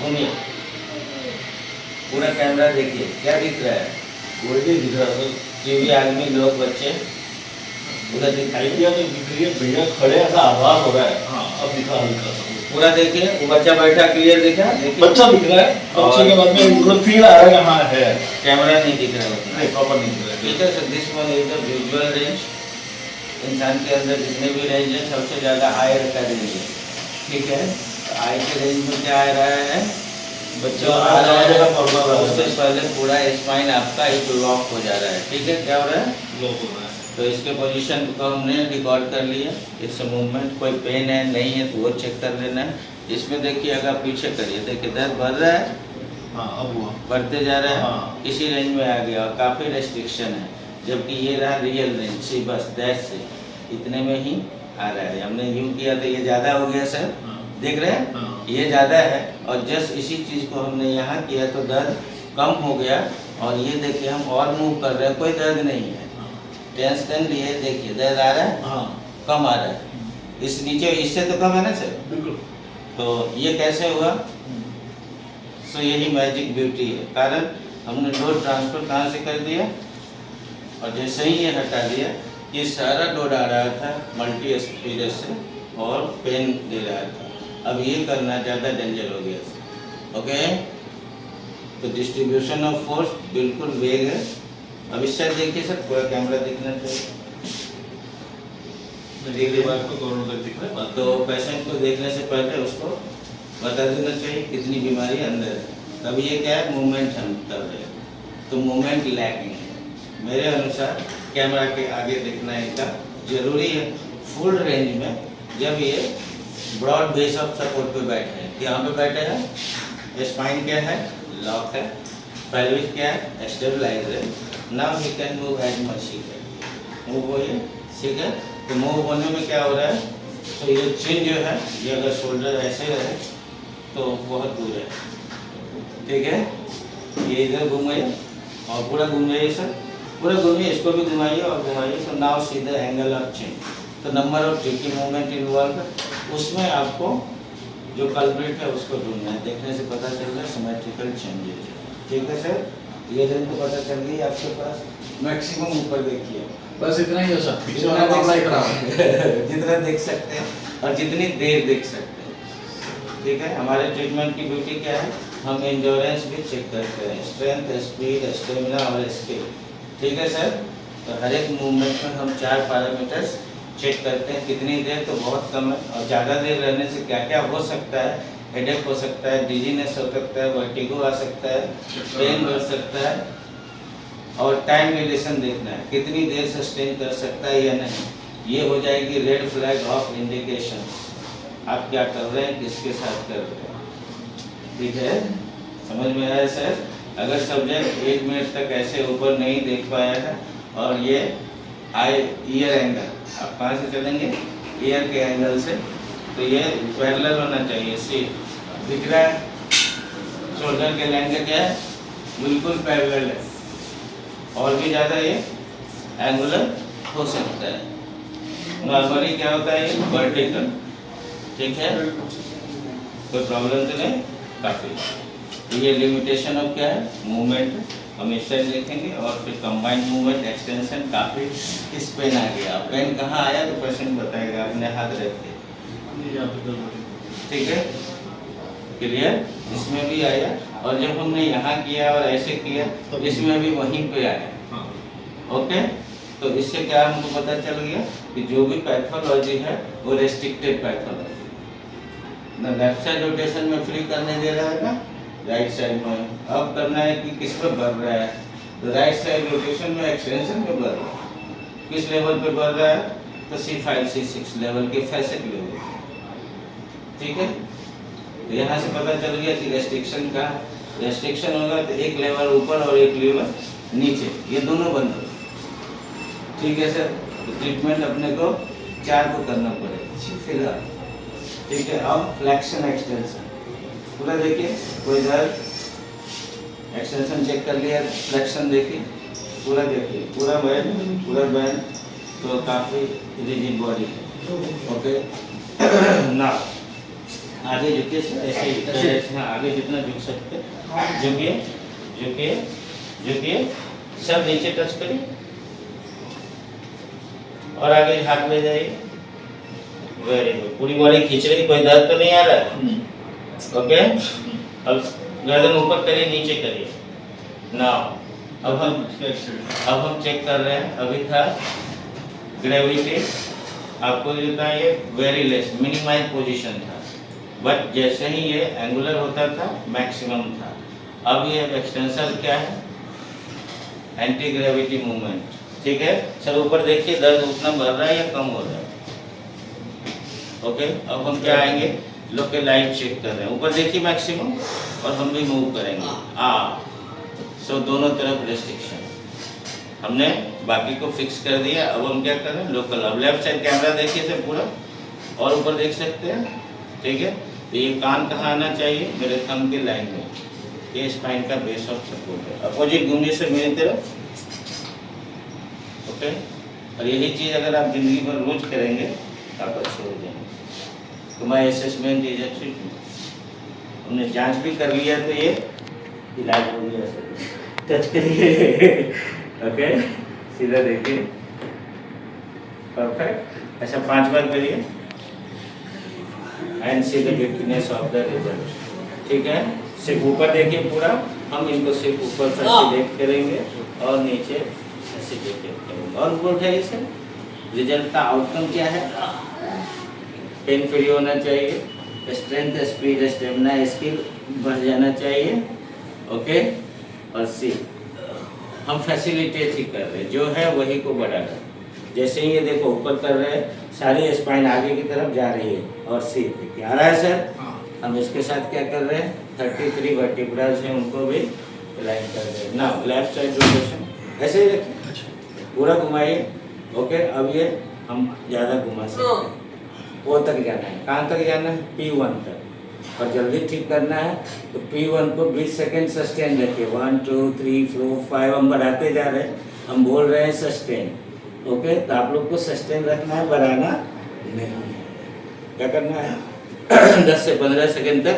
घूमिए, पूरा कैमरा देखिए, क्या दिख रहा है? कोई नहीं दिख रहा सर। टीवी, आदमी, लोग, बच्चे पूरा दिखाई आइडिया तो दिख रही है, भैया खड़े ऐसा आभास हो रहा है। हाँ अब दिखा हल्का सा पूरा देखिए। वो बच्चा बैठा क्लियर दिखा, देखिए बच्चा दिख रहा है। बच्चे के बाद में मतलब फील आ रहा है हाँ है। कैमरा नहीं दिख रहा उतना। नहीं प्रॉपर नहीं दिख रहा है। ठीक है sir, this one is the visual range. इंसान के अंदर जितने भी रेंज है सबसे ज़्यादा आई का रेंज है। ठीक है, आई के रेंज में क्या आ रहा है? बच्चों आ रहा है, उससे पहले पूरा स्पाइन आपका एक लॉक हो जा रहा है। ठीक है, क्या हो रहा है? लॉक हो रहा है। तो इसके पोजीशन को हमने रिकॉर्ड कर लिया। इससे मूवमेंट कोई पेन है नहीं है तो वो चेक कर लेना है। इसमें देखिए, अगर आप पीछे करिए, देखिए दर्द बढ़ रहा है, हाँ अब हुआ, बढ़ते जा रहा है। हाँ। इसी रेंज में आ गया और काफ़ी रेस्ट्रिक्शन है, जबकि ये रहा रियल रेंज। सी बस दैट से इतने में ही आ रहा है। हमने यूँ किया तो ये ज़्यादा हो गया सर, देख रहे हैं? हाँ। ये ज़्यादा है और जस्ट इसी चीज़ को हमने यहाँ किया तो दर्द कम हो गया। और ये देखिए हम और मूव कर रहे हैं, कोई दर्द नहीं है। टेंशन लिए देखिए, दर्द आ रहा है, हाँ कम आ रहा है। इस नीचे इससे तो कम है ना सर? बिल्कुल। तो ये कैसे हुआ? सो यही मैजिक ब्यूटी है। कारण हमने लोड ट्रांसफर कहाँ से कर दिया और जैसे ही ये हटा दिया, ये सारा लोड आ रहा था मल्टी स्पीड से और पेन दे रहा था। अब ये करना ज़्यादा डेंजर हो गया सर। ओके, तो डिस्ट्रीब्यूशन ऑफ फोर्स बिल्कुल वेग है। अब इस साइड देखिए सर, पूरा कैमरा दिखना चाहिए। तो पेशेंट को देखने से पहले उसको बता देना चाहिए कितनी बीमारी अंदर है। तब ये क्या है, मूवमेंट हम कर रहे हैं, तो मूवमेंट लैकिंग है। मेरे अनुसार कैमरा के आगे देखना इनका जरूरी है। फुल रेंज में जब ये ब्रॉड बेस ऑफ सपोर्ट पे बैठे हैं, यहाँ पे बैठे हैं, स्पाइन क्या है, लॉक है, पेल्विस क्या है, स्टेबलाइज है। Now he can move as much he can move हो, ये ठीक है। तो मूव होने में क्या हो रहा है, तो ये चिन जो है, ये अगर शोल्डर ऐसे रहे तो बहुत दूर है। ठीक है, ये इधर घूमिए और पूरा घूमिए सर, पूरा घूमिए, इसको भी घुमाइए और घुमाइए। तो now see the angle of chin. तो number of tricky movement involve, उसमें आपको जो कल्प्रिट है उसको ढूंढना है। देखने से पता चल रहा है सिमेट्रिकल चेंजेस। ठीक है सर, ये रेंज तो पता चल गई आपके पास। मैक्सिमम ऊपर देखिए, बस इतना ही है सर। जितना जितना देख सकते हैं और जितनी देर देख सकते हैं। ठीक है, हमारे ट्रीटमेंट की ब्यूटी क्या है, हम एंड्योरेंस भी चेक करते हैं, स्ट्रेंथ, स्पीड, स्टेमिना और स्किल। ठीक है सर, तो हर एक मूवमेंट में हम 4 पैरामीटर्स चेक करते हैं। कितनी देर तो बहुत कम है, और ज़्यादा देर रहने से क्या क्या हो सकता है, हेडेक हो सकता है, डिजीनेस हो सकता है, वर्टिगो आ सकता है, पेन बढ़ सकता है। और टाइम रिलेशन देखना है, कितनी देर सस्टेन कर सकता है या नहीं। ये हो जाएगी रेड फ्लैग ऑफ इंडिकेशंस। आप क्या कर रहे हैं, किसके साथ कर रहे हैं। ठीक है, समझ में आया सर? अगर सब्जेक्ट 1 मिनट तक ऐसे ऊपर नहीं देख पाया है और ये आई ईयर एंगल, आप कहाँ से चलेंगे, ईयर के एंगल से, तो ये पैरेलल होना चाहिए। सी दिख रहा है, शोल्डर के लाइन का क्या है, बिल्कुल पैरेलल है। और भी ज़्यादा ये एंगुलर हो सकता है। नॉर्मली क्या होता है, ये वर्टिकल। ठीक है, कोई प्रॉब्लम तो नहीं, काफ़ी। ये लिमिटेशन ऑफ क्या है, मूवमेंट हम इस साइड देखेंगे और फिर कंबाइंड मूवमेंट एक्सटेंशन। काफ़ी इस पेन आ गया, पेन कहाँ आया तो पेशेंट बताएगा, अपने हाथ रख के। ठीक है, क्लियर? इसमें भी आया, और जब हमने यहाँ किया और ऐसे किया तो इसमें भी वहीं पे आया। ओके, तो इससे क्या हमको पता चल गया कि जो भी पैथोलॉजी है वो रेस्ट्रिक्टेड पैथोलॉजी। ना लेफ्ट साइड रोटेशन में फ्री करने दे रहा है ना राइट साइड में। अब करना है कि किस पे बढ़ रहा है, तो राइट साइड रोटेशन में एक्सटेंशन पे बढ़ रहा है। किस लेवल पे बढ़ रहा है, तो C5 C6 लेवल के फैसेट लेवल। ठीक है, तो यहाँ से पता चल गया कि रेस्ट्रिक्शन का, रेस्ट्रिक्शन होगा तो एक लेवल ऊपर और एक लेवल नीचे, ये दोनों बंद हो। ठीक है सर, तो ट्रीटमेंट अपने को 4 को करना पड़ेगा फिलहाल। ठीक है, अब फ्लेक्शन एक्सटेंशन पूरा देखिए, कोई दर्द, एक्सटेंशन चेक कर लिया, फ्लेक्शन देखिए, पूरा देखिए, पूरा बैंड, तो काफ़ी रिजिड बॉडी है। ओके, ना आगे झुके से ऐसे ही ऐसे, हाँ, आगे जितना झुक सकते झुकिए झुकिए झुकिए, सब नीचे टच करिए और आगे हाथ ले जाइए। वेरी गुड, पूरी बॉडी खींच रही, कोई दर्द तो नहीं आ रहा है? ओके, अब गर्दन ऊपर करिए, नीचे करिए। नाउ अब हम चेक कर रहे हैं। अभी था ग्रेविटी, आपको जो था ये वेरी लेस मिनिमाइज पोजीशन था, बट जैसे ही ये एंगुलर होता था मैक्सिमम था। अब ये एक्सटेंशन क्या है? Anti gravity movement. ठीक है सर, ऊपर देखिए दर्द उतना बढ़ रहा है या कम हो रहा है? ओके, अब हम क्या आएंगे, लोग के लाइट चेक कर रहे हैं। ऊपर देखिए मैक्सिमम, और हम भी मूव करेंगे। सो दोनों तरफ रेस्ट्रिक्शन हमने बाकी को फिक्स कर दिया। अब हम क्या कर रहे हैं, लोकल। अब लेफ्ट साइड कैमरा देखिए सर पूरा, और ऊपर देख सकते हैं। ठीक है, तो ये कान कहाँ आना चाहिए? मेरे थंब की लाइन में। ये स्पाइन का बेस ऑफ सपोर्ट है। अपोजिट घूमने से मेरी तरफ। ओके, और यही चीज़ अगर आप जिंदगी भर रोज करेंगे आप अच्छे हो जाएंगे। तो माई असेसमेंट इज ए ट्रीटमेंट। हमने जांच भी कर लिया, तो ये इलाज हो गया सर। टच करिए। ओके, सीधा देखिए, परफेक्ट। ऐसा 5 बार करिए and see the witness of the result. ठीक है, सिर्फ ऊपर देखिए पूरा, हम इनको सिर्फ ऊपर फैसिलिटेट करेंगे और नीचे फैसिलिटेट करेंगे। और बोल रहे सर, रिजल्ट का आउटकम क्या है? पेन फ्री होना चाहिए, स्ट्रेंथ, स्पीड, स्टेमिना, स्किल बढ़ जाना चाहिए। ओके, और सी हम फैसिलिटेट ही कर रहे हैं, जो है वही को बढ़ा रहे हैं। जैसे ही ये देखो ऊपर कर रहे हैं, सारी स्पाइन आगे की तरफ जा रही है। और सी देखिए आ रहा है सर। हम इसके साथ क्या कर रहे हैं, 33 वर्टिब्रास हैं, उनको भी अलाइन कर रहे हैं। ना लेफ्ट साइड रोटेशन ऐसे ही रखिए, पूरा घुमाइए। ओके, अब ये हम ज़्यादा घुमा सकते हैं। वो तक जाना है, कहाँ तक जाना है? P1 तक। और जल्दी ठीक करना है तो P1 को 20 सेकेंड सस्टेन रखिए। 1 2 3 4 5 हम बढ़ाते जा रहे हैं, हम बोल रहे हैं सस्टेन। ओके, तो आप लोग को सस्टेन रखना है, बढ़ाना नहीं है। क्या करना है? 10 से 15 सेकेंड तक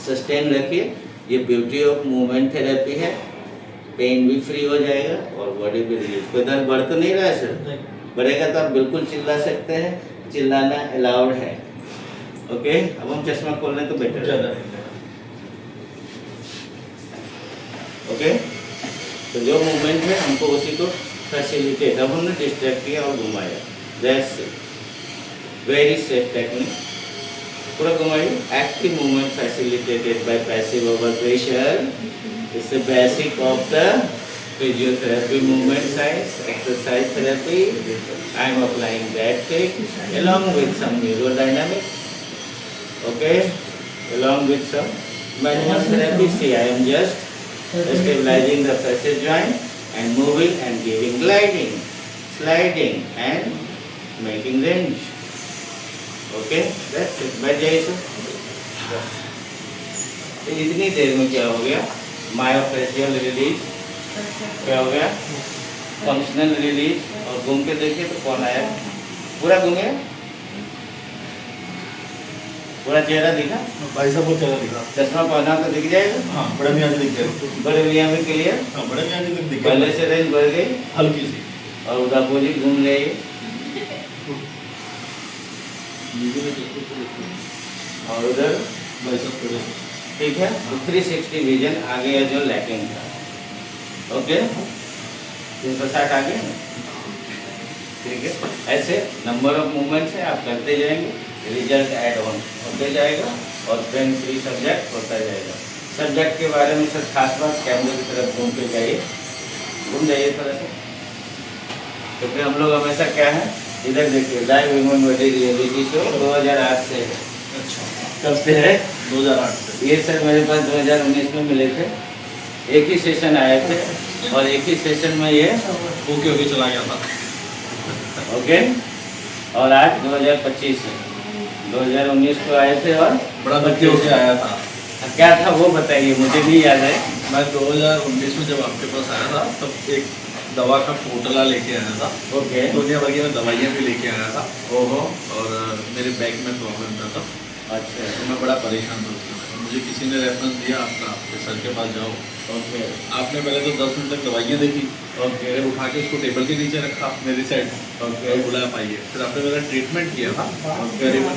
सस्टेन रखिए। ये ब्यूटी ऑफ मूवमेंट थेरेपी है। पेन भी फ्री हो जाएगा और बॉडी भी रिलीज। कोई दर्द बढ़ तो नहीं रहा है सर? बढ़ेगा तो आप बिल्कुल चिल्ला सकते हैं, चिल्लाना अलाउड है। ओके, अब हम चश्मा खोल लें तो बेटर है। ओके, तो जो मूवमेंट है हमको उसी को फैसिलिटेट। अब हमने डिस्ट्रैक्ट किया और घुमाया, that's it. Very safe technique. पूरा घुमाइए। Active movement facilitated by passive over pressure. It's the basic of the physiotherapy movement science, exercise therapy. I am applying that thing along with some neurodynamics. Okay, along with some manual therapy. See, I am just stabilizing the facet joint and moving and giving gliding, sliding and making range. Okay, that's it. बैठ जाइए sir. इतनी देर में क्या हो गया? मायोफैशियल release क्या हो गया? Functional release. और घूम के देखिए तो कौन आया? पूरा घूमे, पूरा चेहरा दिखा? भाई साहब वो चेहरा दिखा। चश्मा पहना तो दिख जाएगा। हाँ, बड़े मियाँ जी दिख गए। बड़े मियाँ में क्लियर। हाँ, बड़े मियाँ जी दिख गए। पहले से रेंज बढ़ गई हल्की सी। और उधर अपोजिट घूम जाइए। और उधर भाई साहब थोड़े ठीक है, तो 360 विजन आ गया जो लैकिंग था। ओके, 360 आ गया ना? ठीक है, ऐसे नंबर ऑफ मूवमेंट्स है, आप करते जाएंगे, रिजल्ट ऐड ऑन होते जाएगा और पेन फ्री सब्जेक्ट होता जाएगा। सब्जेक्ट के बारे में सर खास बात, कैमरे की तरफ घूम के जाइए, घूम जाइए थोड़ा सा। क्योंकि हम लोग हमेशा क्या है, इधर देखिए, live human body reality show 2008 से है। अच्छा, कब से है? 2008 से। ये सर मेरे पास 2019 में मिले थे, एक ही सेशन आए थे और एक ही सेशन में ये ओके चला गया था। ओके, और आज 2025 है। 2019 को आए थे और बड़ा बच्चे होके आया था। क्या था वो बताइए, मुझे भी याद है। मैं 2019 में जब आपके पास आया था तब एक दवा का पोटला लेके आया था। ओके, दुनिया भर की मैं दवाइयाँ भी लेके आया था। ओहो, और मेरे बैक में प्रॉब्लम था तब। अच्छा तो मैं बड़ा परेशान था उसके बाद। मुझे किसी ने रेफरेंस दिया आपका, आपके सर के पास जाओ। ओके आपने पहले तो 10 मिनट तक दवाइयाँ देखी, ओके फिर उठा के उसको टेबल के नीचे रखा मेरी साइड, ओके और बोला आप आइए। फिर आपने मेरा ट्रीटमेंट किया था, करीबन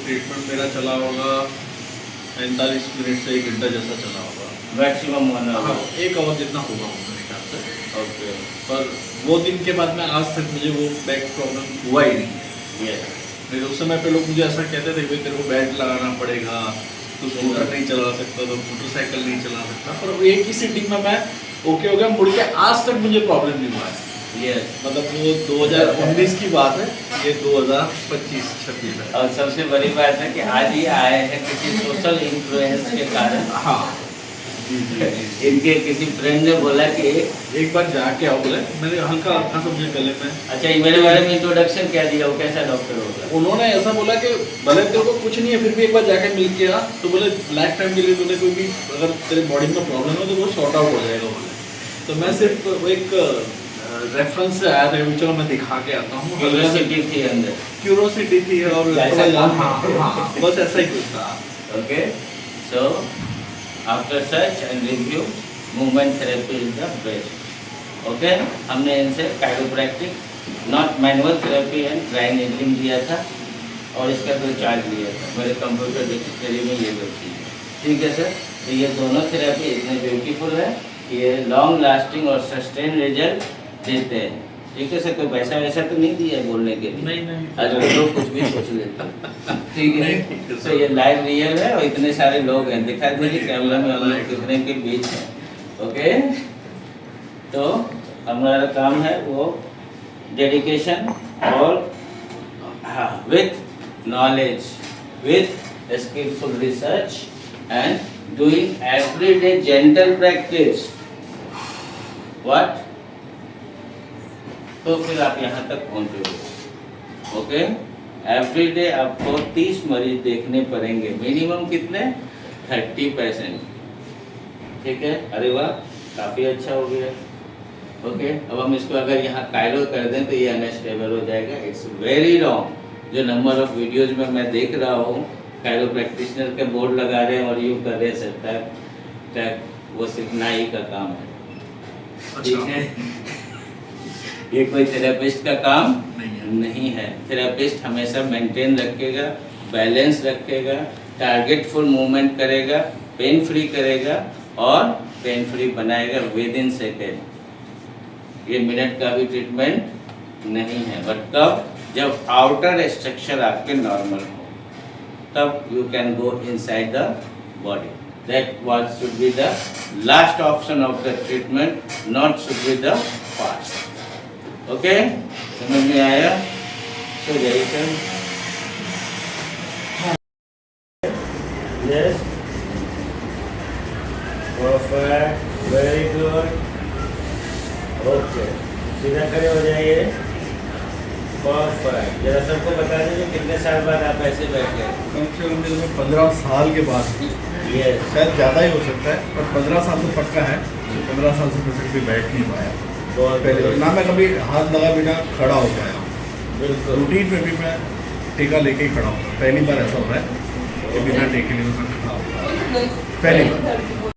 ट्रीटमेंट मेरा चला होगा 45 मिनट से 1 घंटा जैसा चला होगा। मैक्सिमम 1 हाँ, आवर 1 आवर जितना होगा मेरे ख्याल से। ओके पर वो दिन के बाद में आज तक मुझे वो बैक प्रॉब्लम हुआ ही नहीं। यस नहीं तो उस समय पे लोग मुझे ऐसा कहते थे कि तेरे को बेल्ट लगाना पड़ेगा, तो स्कूटर नहीं चला सकता, तो मोटरसाइकिल नहीं चला सकता। पर वो एक ही सिटिंग में मैं ओके हो गया, मुड़ के आज तक मुझे प्रॉब्लम नहीं हुआ है। यस मतलब वो 2019 की बात है, ये 2025-26 है। और सबसे बड़ी बात है कि आज ही आए हैं किसी सोशल इन्फ्लुएंस के कारण। हाँ जी जी जी। इनके किसी फ्रेंड ने बोला कि एक बार जाके आओ बोले, मैंने हल्का हल्का सा मुझे गले में। अच्छा ये मेरे बारे में इंट्रोडक्शन क्या दिया, वो कैसा डॉक्टर होगा? उन्होंने ऐसा बोला कि भले तेरे को कुछ नहीं है फिर भी एक बार जाके मिल के आ, तो बोले लाइफ टाइम के लिए बोले कोई भी अगर तेरे बॉडी में प्रॉब्लम हो तो वो सॉर्ट आउट हो जाएगा बोले। तो मैं सिर्फ वो एक रेफरेंस से आया था कि चलो मैं दिखा के आता हूँ। क्यूरियोसिटी थी अंदर। क्यूरोसिटी थी और जैसा थोड़ा काम हाँ है। हाँ बस ऐसा ही कुछ था। Okay, so after search and review, movement therapy is the best. Okay, हमने इनसे chiropractic, not manual therapy and dry needling दिया था और इसका कोई चार्ज लिया था। मेरे कंप्यूटर डिक्शनरी में ये दो चीज़ है। ठीक है सर, तो ये दोनों थेरेपी इतने ब्यूटीफुल है कि ये लॉन्ग लास्टिंग और सस्टेन रिजल्ट देते हैं। ठीक है सर, कोई पैसा वैसा तो नहीं दिया है बोलने के लिए? नहीं आजकल लोग कुछ भी सोच लेते हैं। ठीक है, तो ये लाइव रियल है और इतने सारे लोग हैं, दिखा दीजिए कैमरा में हम लोग कितने के बीच हैं। ओके, तो हमारा काम है वो डेडिकेशन और with knowledge, with skilful research and doing everyday gentle practice. What? तो फिर आप यहाँ तक पहुँचोगे। ओके, एवरीडे आपको 30 मरीज देखने पड़ेंगे, मिनिमम कितने? 30%। ठीक है, अरे वाह, काफ़ी अच्छा हो गया। ओके, अब हम इसको अगर यहाँ कायरो कर दें तो ये अनस्टेबल हो जाएगा। It's very wrong. जो नंबर ऑफ वीडियोज में मैं देख रहा हूँ, कायरो प्रैक्टिशनर के बोर्ड लगा रहे हैं और यूँ कर रहे हैं टैग, वो सिर्फ नाई का काम है। ठीक है, ये कोई थेरेपिस्ट का काम नहीं है। थेरेपिस्ट हमेशा मेंटेन रखेगा, बैलेंस रखेगा, टारगेटफुल मूवमेंट करेगा, पेन फ्री करेगा और पेन फ्री बनाएगा विद इन सेकेंड। ये मिनट का भी ट्रीटमेंट नहीं है, बट कब? जब आउटर स्ट्रक्चर आपके नॉर्मल हो, तब you can go inside the body. That what should be the last option of the treatment, not should be the first. Okay, समझ में आया? सो जाइए sir. Yes, perfect, very good. Okay, सीधा खड़े हो जाइए। परफेक्ट। जरा सबको बता दीजिए कितने साल बाद आप ऐसे बैठे? कम से कम 15 साल के बाद। यस, शायद ज़्यादा ही हो सकता है, पर 15 साल तो पक्का है। 15 साल से मैं कभी बैठ नहीं पाया बहुत पहले, ना मैं कभी हाथ लगा बिना खड़ा हो पाया। बिल्कुल। रूटीन में भी मैं टीका लेके ही खड़ा होता, पहली बार ऐसा हो रहा है कि बिना टीके लिए मैं खड़ा होता, पहली बार।